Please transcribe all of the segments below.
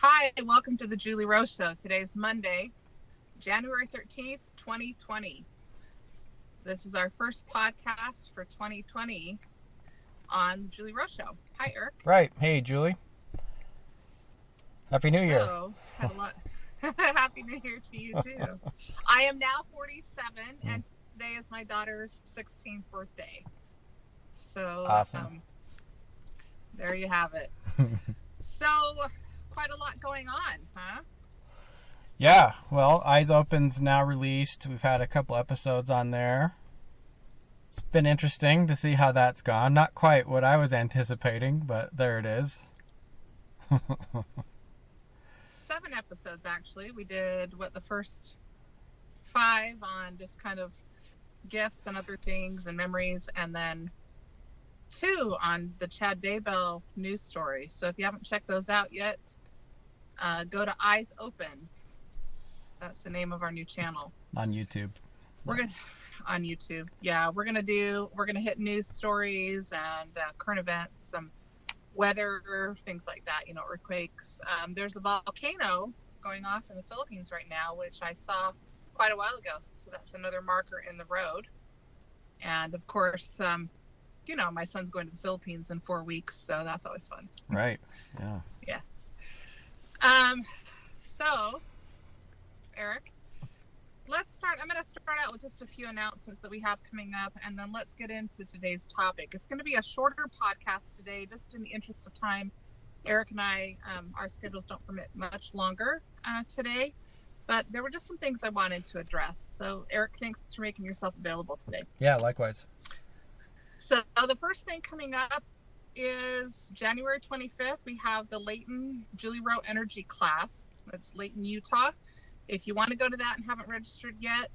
Hi, and welcome to the Julie Rowe Show. Today's Monday, January 13th, 2020. This is our first podcast for 2020 on the Julie Rowe Show. Hi, Eric. Right. Hey, Julie. Happy New Year. So, had a lot. Happy New Year to you, too. I am now 47, and today is my daughter's 16th birthday. So, Awesome. There you have it. So, quite a lot going on, huh? Yeah. Well, Eyes Open's now released. We've had a couple episodes on there. It's been interesting to see how that's gone. Not quite what I was anticipating, but there it is. 7 episodes, actually. We did, the first 5 on just kind of gifts and other things and memories, and then 2 on the Chad Daybell news story. So if you haven't checked those out yet, go to Eyes Open. That's the name of our new channel. On YouTube. On YouTube. Yeah, we're gonna hit news stories and current events, some weather, things like that, earthquakes. There's a volcano going off in the Philippines right now, which I saw quite a while ago. So that's another marker in the road. And of course, my son's going to the Philippines in 4 weeks, so that's always fun. Right. Yeah. Yeah. So, Eric, let's start. I'm going to start out with just a few announcements that we have coming up, and then let's get into today's topic. It's going to be a shorter podcast today, just in the interest of time. Eric and I, our schedules don't permit much longer today, but there were just some things I wanted to address. So, Eric, thanks for making yourself available today. Yeah, likewise. So, the first thing coming up is January 25th. We have the Layton Julie Rowe Energy class. That's Layton, Utah. If you want to go to that and haven't registered yet,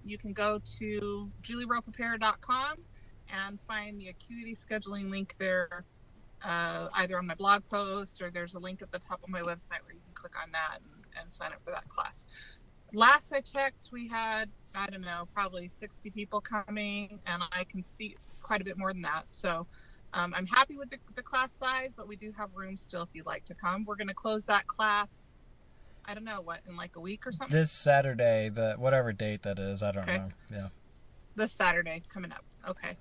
you can go to julieroweprepare.com and find the Acuity scheduling link there, either on my blog post or there's a link at the top of my website where you can click on that and sign up for that class. Last I checked, we had, probably 60 people coming, and I can see quite a bit more than that. So I'm happy with the class size, but we do have room still if you'd like to come. We're going to close that class, in like a week or something? This Saturday, whatever date that is, I don't know. Yeah. This Saturday coming up. Okay.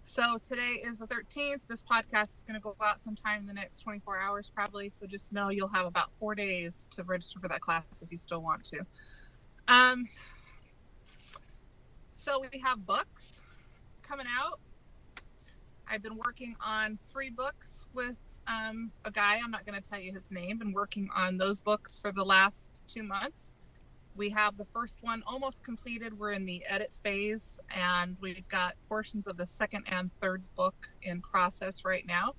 So today is the 13th. This podcast is going to go out sometime in the next 24 hours probably. So just know you'll have about 4 days to register for that class if you still want to. So we have books coming out. I've been working on 3 books with a guy. I'm not going to tell you his name. Been working on those books for the last 2 months. We have the first one almost completed. We're in the edit phase, and we've got portions of the second and third book in process right now.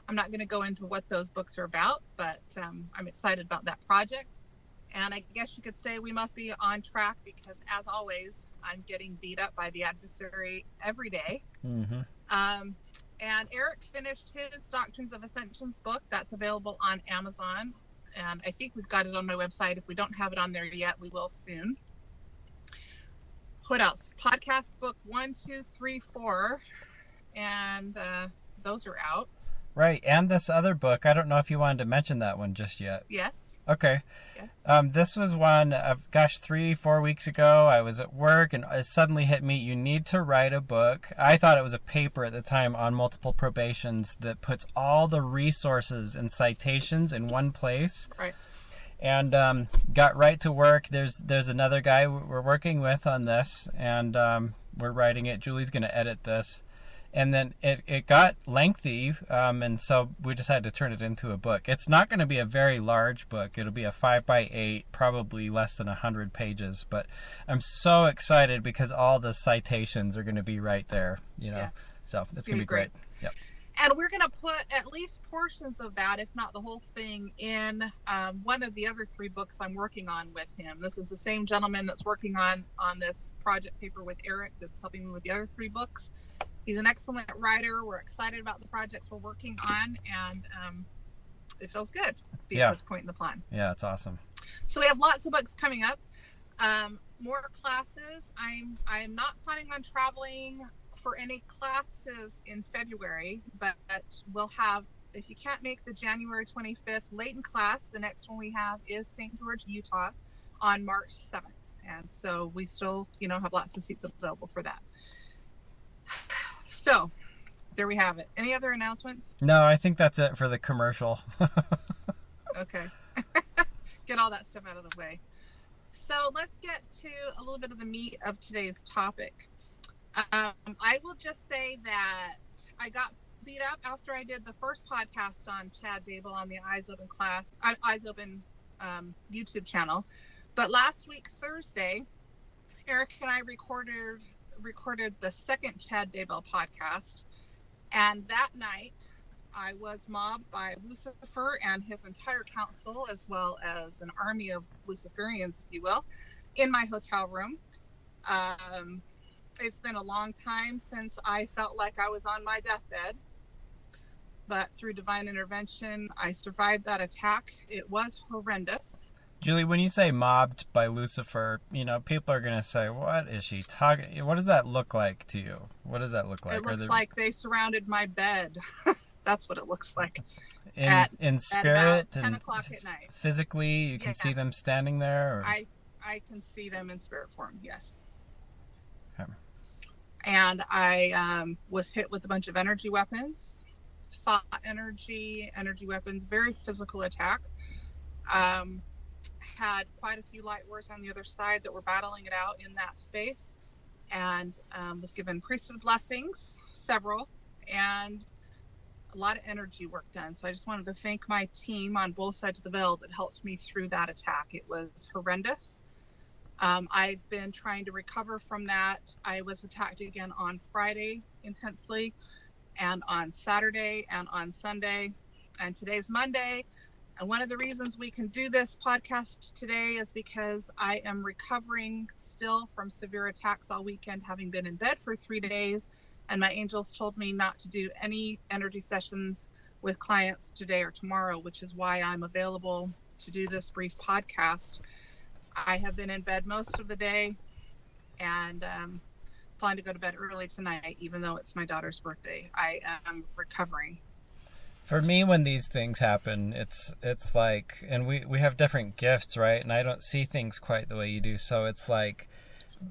I'm not going to go into what those books are about, but I'm excited about that project. And I guess you could say we must be on track because, as always, I'm getting beat up by the adversary every day. Mm-hmm. And Eric finished his Doctrines of Ascensions book. That's available on Amazon. And I think we've got it on my website. If we don't have it on there yet, we will soon. What else? Podcast book 1, 2, 3, 4. And those are out. Right. And this other book, I don't know if you wanted to mention that one just yet. Yes. Okay. Yeah. This was one, 3-4 weeks ago. I was at work and it suddenly hit me. You need to write a book. I thought it was a paper at the time on multiple probations that puts all the resources and citations in one place. Right. And got right to work. There's another guy we're working with on this, and we're writing it. Julie's going to edit this. And then it got lengthy, and so we decided to turn it into a book. It's not going to be a very large book. It'll be a 5x8, probably less than 100 pages. But I'm so excited because all the citations are going to be right there, Yeah. So it's going to be great. Yep. And we're going to put at least portions of that, if not the whole thing, in one of the other 3 books I'm working on with him. This is the same gentleman that's working on this project paper with Eric that's helping me with the other 3 books. He's an excellent writer. We're excited about the projects we're working on, and it feels good to be at this point in the plan. Yeah, it's awesome. So we have lots of books coming up. More classes. I'm not planning on traveling for any classes in February, but we'll have if you can't make the January 25th Layton class, the next one we have is St. George, Utah on March 7th. And so we still, have lots of seats available for that. So there we have it. Any other announcements? No, I think that's it for the commercial. Okay. Get all that stuff out of the way. So let's get to a little bit of the meat of today's topic. I will just say that I got beat up after I did the first podcast on Chad Dable on the Eyes Open YouTube channel. But last week, Thursday, Eric and I recorded the second Chad Dable podcast. And that night, I was mobbed by Lucifer and his entire council, as well as an army of Luciferians, if you will, in my hotel room. It's been a long time since I felt like I was on my deathbed. But through divine intervention, I survived that attack. It was horrendous. Julie, when you say mobbed by Lucifer, people are going to say, what is she talking? What does that look like to you? What does that look like? It looks like they surrounded my bed. That's what it looks like. In spirit at 10 o'clock at night. Physically, you can see them standing there? Or? I can see them in spirit form, yes. Okay. And I was hit with a bunch of energy weapons, thought energy weapons, very physical attack. Had quite a few light warriors on the other side that were battling it out in that space, and was given priesthood blessings, several, and a lot of energy work done. So I just wanted to thank my team on both sides of the veil that helped me through that attack. It was horrendous. I've been trying to recover from that. I was attacked again on Friday intensely, and on Saturday, and on Sunday, and today's Monday. And one of the reasons we can do this podcast today is because I am recovering still from severe attacks all weekend, having been in bed for 3 days. And my angels told me not to do any energy sessions with clients today or tomorrow, which is why I'm available to do this brief podcast. I have been in bed most of the day and plan to go to bed early tonight, even though it's my daughter's birthday. I am recovering. For me, when these things happen, it's like, and we have different gifts, right? And I don't see things quite the way you do. So it's like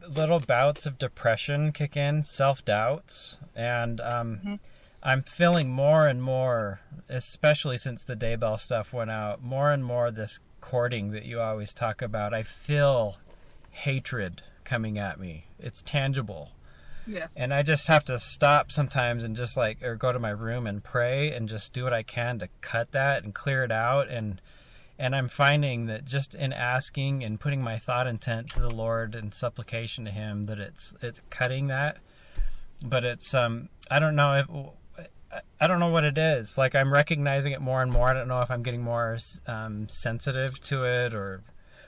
little bouts of depression kick in, self-doubts. And I'm feeling more and more, especially since the Daybell stuff went out, more and more this courting that you always talk about. I feel hatred coming at me. It's tangible. Yes. And I just have to stop sometimes and just or go to my room and pray and just do what I can to cut that and clear it out. And I'm finding that just in asking and putting my thought intent to the Lord and supplication to Him, that it's cutting that. But it's I don't know what it is. Like, I'm recognizing it more and more. I don't know if I'm getting more sensitive to it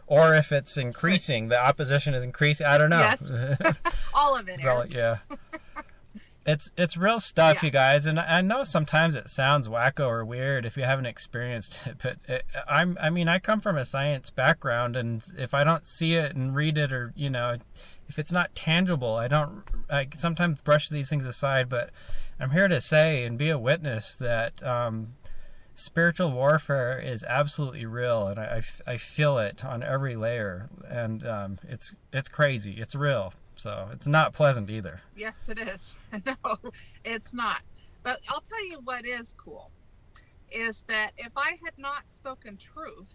or if it's increasing. The opposition is increasing. I don't know. Yes. All of it. Yeah. It's real stuff, you guys. And I know sometimes it sounds wacko or weird if you haven't experienced it. But I come from a science background, and if I don't see it and read it, or if it's not tangible, I sometimes brush these things aside. But I'm here to say and be a witness that spiritual warfare is absolutely real, and I feel it on every layer, and it's crazy. It's real, so it's not pleasant either. Yes, it is. No, it's not. But I'll tell you what is cool, is that if I had not spoken truth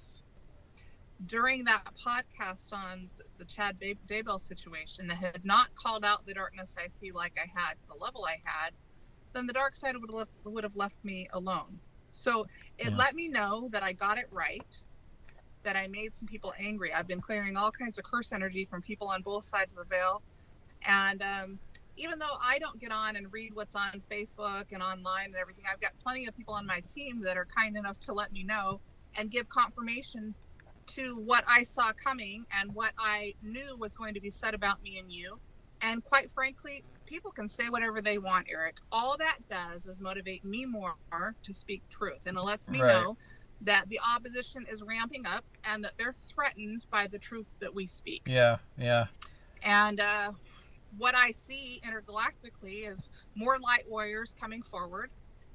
during that podcast on the Chad Daybell situation, that had not called out the darkness I see like I had, the level I had, then the dark side would have left me alone. So it let me know that I got it right, that I made some people angry. I've been clearing all kinds of curse energy from people on both sides of the veil. And even though I don't get on and read what's on Facebook and online and everything, I've got plenty of people on my team that are kind enough to let me know and give confirmation to what I saw coming and what I knew was going to be said about me and you. And quite frankly, people can say whatever they want, Eric. All that does is motivate me more to speak truth. And it lets me know that the opposition is ramping up and that they're threatened by the truth that we speak. Yeah. And what I see intergalactically is more light warriors coming forward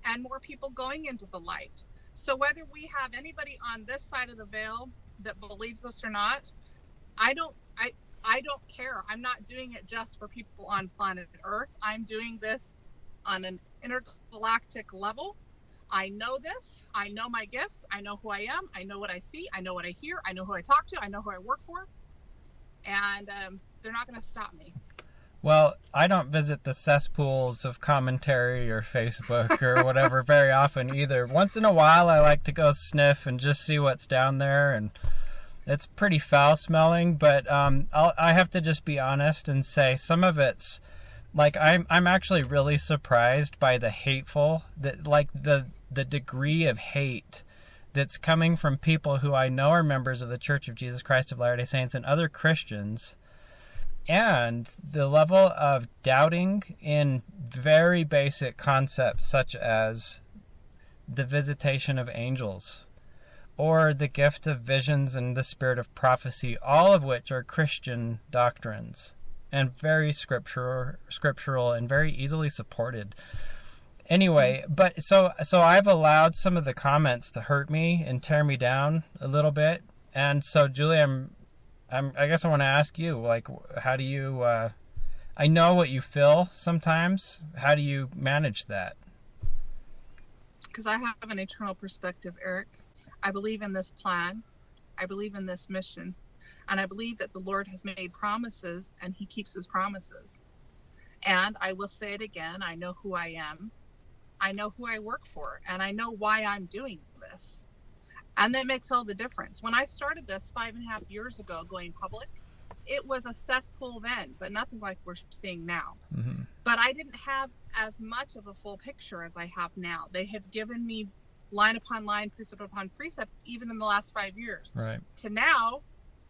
and more people going into the light. So whether we have anybody on this side of the veil that believes us or not, I don't care. I'm not doing it just for people on planet Earth. I'm doing this on an intergalactic level. I know this. I know my gifts. I know who I am. I know what I see. I know what I hear. I know who I talk to. I know who I work for. And they're not going to stop me. Well, I don't visit the cesspools of commentary or Facebook or whatever very often either. Once in a while, I like to go sniff and just see what's down there, and it's pretty foul smelling. But I have to just be honest and say some of it's like I'm actually really surprised by the hateful, the degree of hate that's coming from people who I know are members of the Church of Jesus Christ of Latter-day Saints and other Christians. And the level of doubting in very basic concepts such as the visitation of angels or the gift of visions and the spirit of prophecy, all of which are Christian doctrines and very scriptural and very easily supported. Anyway, but so I've allowed some of the comments to hurt me and tear me down a little bit. And so, Julie, I guess I want to ask you, like, how do you, I know what you feel sometimes. How do you manage that? Because I have an eternal perspective, Eric. I believe in this plan. I believe in this mission. And I believe that the Lord has made promises and he keeps his promises. And I will say it again. I know who I am. I know who I work for. And I know why I'm doing this. And that makes all the difference. When I started this 5.5 years ago, going public, it was a cesspool then, but nothing like we're seeing now. Mm-hmm. But I didn't have as much of a full picture as I have now. They have given me line upon line, precept upon precept, even in the last 5 years. Right. To now,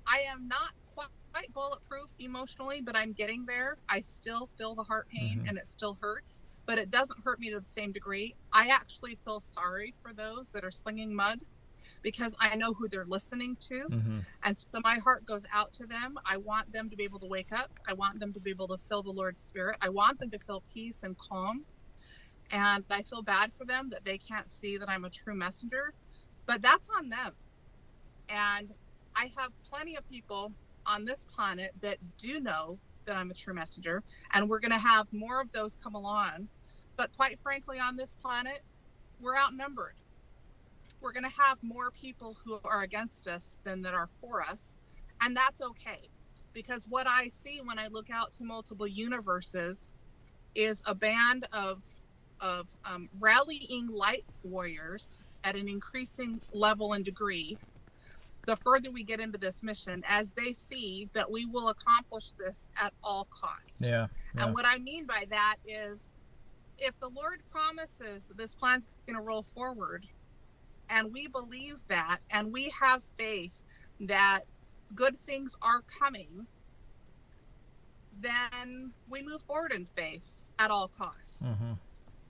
I am not quite bulletproof emotionally, but I'm getting there. I still feel the heart pain, and it still hurts, but it doesn't hurt me to the same degree. I actually feel sorry for those that are slinging mud, because I know who they're listening to. And so my heart goes out to them. I want them to be able to wake up. I want them to be able to feel the Lord's Spirit. I want them to feel peace and calm. And I feel bad for them that they can't see that I'm a true messenger, but that's on them. And I have plenty of people on this planet that do know that I'm a true messenger, and we're going to have more of those come along. But quite frankly, on this planet, we're outnumbered. We're going to have more people who are against us than that are for us. And that's okay. Because what I see when I look out to multiple universes is a band of rallying light warriors at an increasing level and degree the further we get into this mission, as they see that we will accomplish this at all costs. Yeah. And what I mean by that is, if the Lord promises that this plan's going to roll forward, and we believe that, and we have faith that good things are coming, then we move forward in faith at all costs.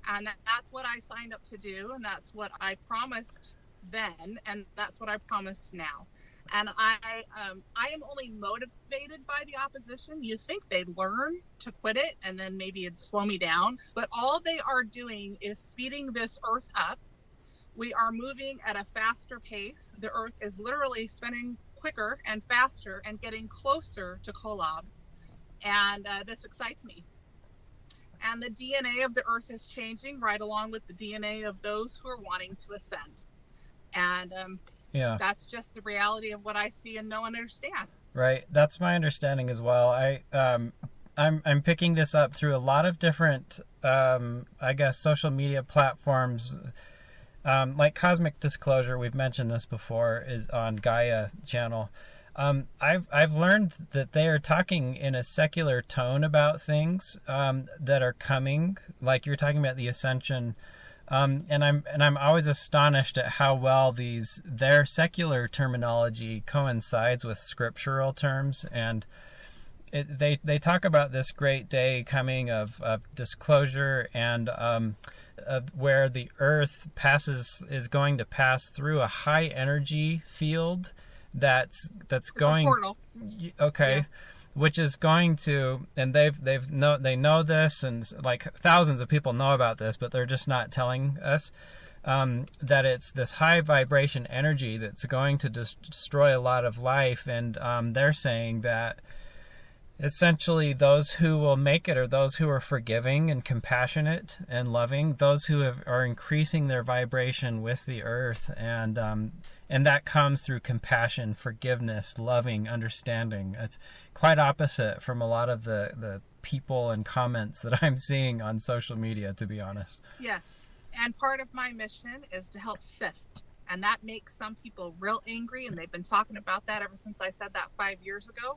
And that's what I signed up to do, and that's what I promised then, and that's what I promise now. And I am only motivated by the opposition. You think they'd learn to quit it, and then maybe it'd slow me down, but all they are doing is speeding this earth up. We are moving at a faster pace. The earth is literally spinning quicker and faster and getting closer to Kolob. And this excites me. And the DNA of the earth is changing right along with the DNA of those who are wanting to ascend. And that's just the reality of what I see and know and understand. Right. That's my understanding as well. I'm picking this up through a lot of different, I guess, social media platforms. Like Cosmic Disclosure, we've mentioned this before, is on Gaia channel. I've learned that they are talking in a secular tone about things that are coming, like you're talking about the ascension, and I'm always astonished at how well their secular terminology coincides with scriptural terms, and they talk about this great day coming of disclosure and where the earth is going to pass through a high energy field that's going. Portal. Okay. which is going to, and they know this, and like thousands of people know about this, but they're just not telling us that it's this high vibration energy that's going to destroy a lot of life. And they're saying that essentially those who will make it are those who are forgiving and compassionate and loving, those who are increasing their vibration with the earth, and that comes through compassion, forgiveness, loving, understanding. It's quite opposite from a lot of the people and comments that I'm seeing on social media, to be honest. Yes. And part of my mission is to help sift. And that makes some people real angry. And they've been talking about that ever since I said that 5 years ago.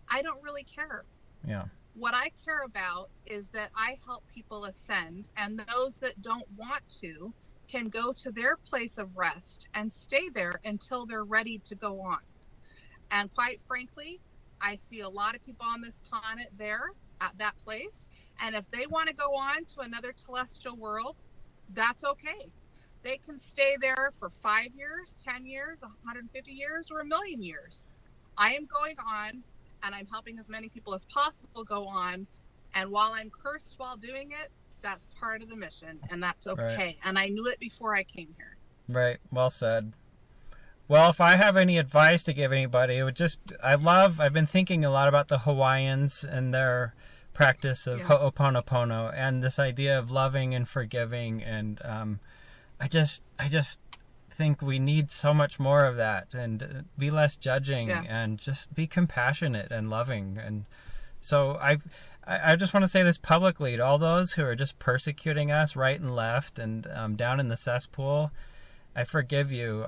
I don't really care. Yeah. What I care about is that I help people ascend, and those that don't want to can go to their place of rest and stay there until they're ready to go on. And quite frankly, I see a lot of people on this planet there at that place. And if they want to go on to another celestial world, that's okay. They can stay there for 5 years, 10 years, 150 years, or 1,000,000 years. I am going on, and I'm helping as many people as possible go on. And while I'm cursed while doing it, that's part of the mission, and that's okay. Right. And I knew it before I came here. Right. Well said. Well, if I have any advice to give anybody, it would just, I've been thinking a lot about the Hawaiians and their practice of Ho'oponopono and this idea of loving and forgiving. And I just think we need so much more of that, and be less judging and just be compassionate and loving. And so I just want to say this publicly to all those who are just persecuting us right and left and down in the cesspool. I forgive you.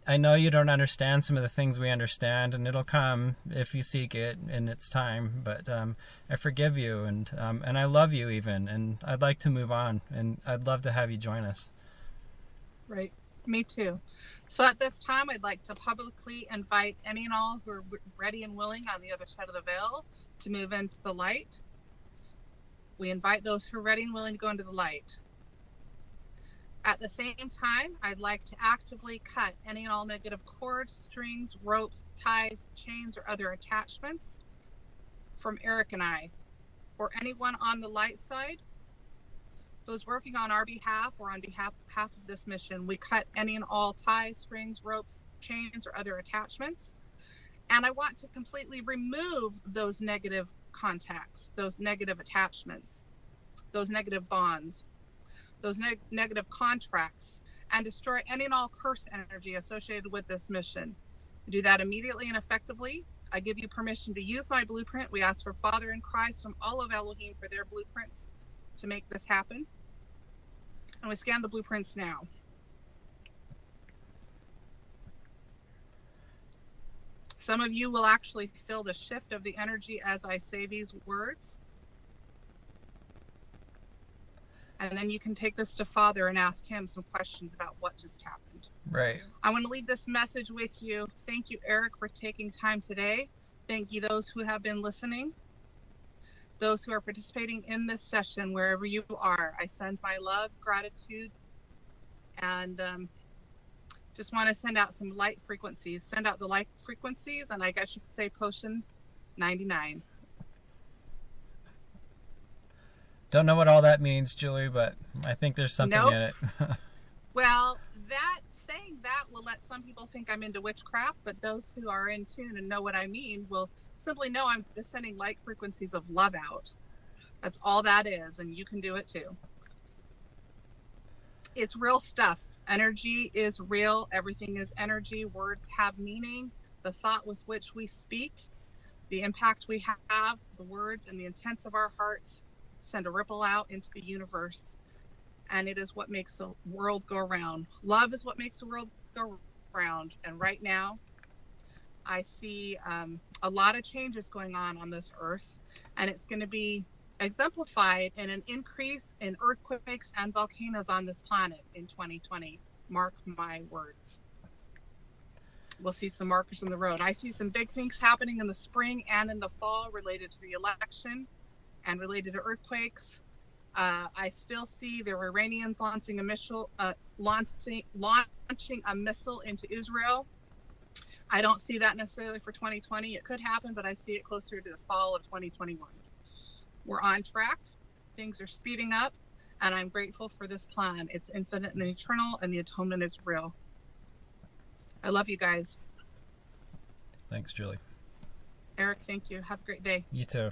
I know you don't understand some of the things we understand, and it'll come if you seek it in its time. But I forgive you, and I love you even, and I'd like to move on, and I'd love to have you join us. Right. Me too. So at this time, I'd like to publicly invite any and all who are ready and willing on the other side of the veil to move into the light. We invite those who are ready and willing to go into the light. At the same time, I'd like to actively cut any and all negative cords, strings, ropes, ties, chains, or other attachments from Eric and I, or anyone on the light side who's working on our behalf or on behalf of this mission. We cut any and all ties, strings, ropes, chains, or other attachments. And I want to completely remove those negative contacts, those negative attachments, those negative bonds, those negative contracts, and destroy any and all curse energy associated with this mission. Do that immediately and effectively. I give you permission to use my blueprint. We ask for Father in Christ from all of Elohim for their blueprints to make this happen. And we scan the blueprints now. Some of you will actually feel the shift of the energy as I say these words. And then you can take this to Father and ask him some questions about what just happened. Right. I want to leave this message with you. Thank you, Eric, for taking time today. Thank you, those who have been listening. Those who are participating in this session, wherever you are. I send my love, gratitude, and just want to send out some light frequencies. Send out the light frequencies, and I guess you could say potion 99. Don't know what all that means, Julie, but I think there's something in it. Well, saying that will let some people think I'm into witchcraft, but those who are in tune and know what I mean will simply know I'm just sending light frequencies of love out. That's all that is, and you can do it too. It's real stuff. Energy is real. Everything is energy. Words have meaning. The thought with which we speak, the impact we have, the words and the intents of our hearts send a ripple out into the universe, and it is what makes the world go round. Love is what makes the world go round, and right now I see a lot of changes going on this earth, and it's going to be exemplified in an increase in earthquakes and volcanoes on this planet in 2020. Mark my words. We'll see some markers in the road. I see some big things happening in the spring and in the fall related to the election and related to earthquakes. I still see the Iranians launching a missile into Israel. I don't see that necessarily for 2020. It could happen, but I see it closer to the fall of 2021. We're on track. Things are speeding up, and I'm grateful for this plan. It's infinite and eternal, and the atonement is real. I love you guys. Thanks, Julie. Eric, thank you. Have a great day. You too.